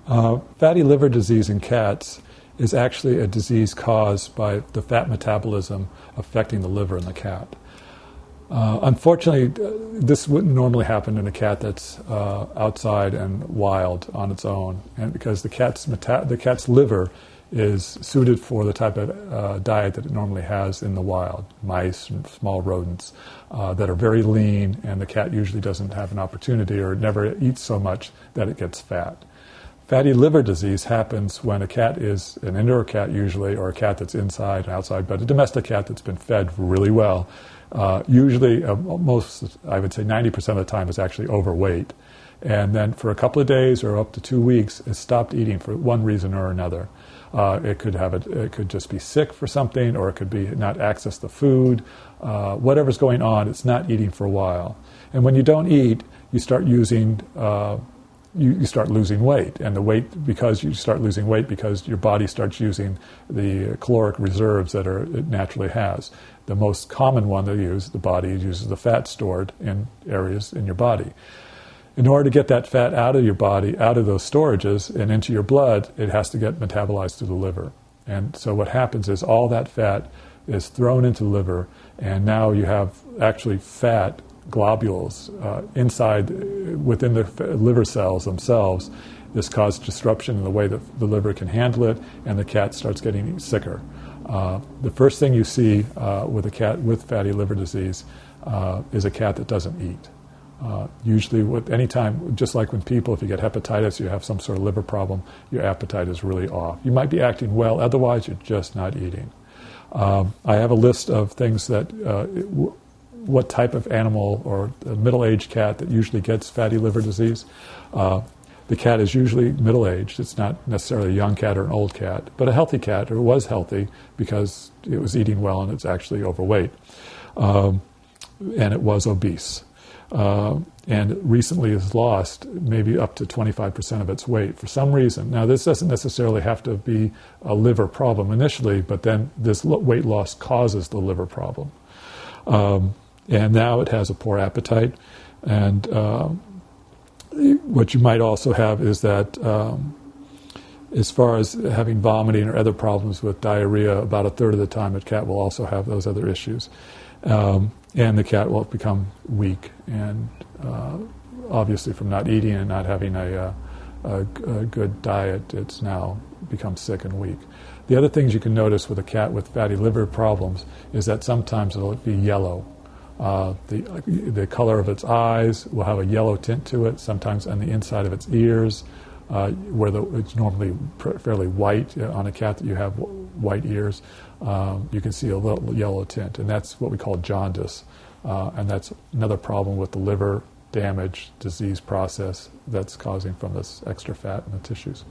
Fatty liver disease in cats is actually a disease caused by the fat metabolism affecting the liver in the cat. Unfortunately, this wouldn't normally happen in a cat that's outside and wild on its own, and because the cat's liver is suited for the type of diet that it normally has in the wild, mice and small rodents that are very lean, and the cat usually doesn't have an opportunity or never eats so much that it gets fat. Fatty liver disease happens when a cat is an indoor cat usually, or a cat that's inside and outside, but a domestic cat that's been fed really well. Usually, most, I would say 90% of the time, is actually overweight. And then for a couple of days or up to 2 weeks, has stopped eating for one reason or another. It could just be sick for something, or it could be not access the food. Whatever's going on, it's not eating for a while. And when you don't eat, you start using you start losing weight, and you start losing weight because your body starts using the caloric reserves that it naturally has. The most common one the body uses the fat stored in areas in your body. In order to get that fat out of your body, out of those storages and into your blood, it has to get metabolized through the liver. And so what happens is all that fat is thrown into the liver, and now you have actually fat globules within the liver cells themselves. This causes disruption in the way that the liver can handle it, and the cat starts getting sicker. The first thing you see with a cat with fatty liver disease is a cat that doesn't eat. Usually, anytime, just like when people, if you get hepatitis, you have some sort of liver problem, your appetite is really off. You might be acting well, otherwise you're just not eating. I have a list of things that what type of animal or a middle-aged cat that usually gets fatty liver disease. The cat is usually middle-aged. It's not necessarily a young cat or an old cat, but a healthy cat, or was healthy because it was eating well and it's actually overweight. And it was obese. And recently has lost maybe up to 25% of its weight for some reason. Now, this doesn't necessarily have to be a liver problem initially, but then this weight loss causes the liver problem. And now it has a poor appetite. And what you might also have is that as far as having vomiting or other problems with diarrhea, about a third of the time a cat will also have those other issues. And the cat will become weak, and obviously from not eating and not having a good diet, it's now become sick and weak. The other things you can notice with a cat with fatty liver problems is that sometimes it'll be yellow. The color of its eyes will have a yellow tint to it, sometimes on the inside of its ears, where it's normally fairly white. On a cat that you have white ears, you can see a little yellow tint, and that's what we call jaundice. And that's another problem with the liver damage disease process that's causing from this extra fat in the tissues.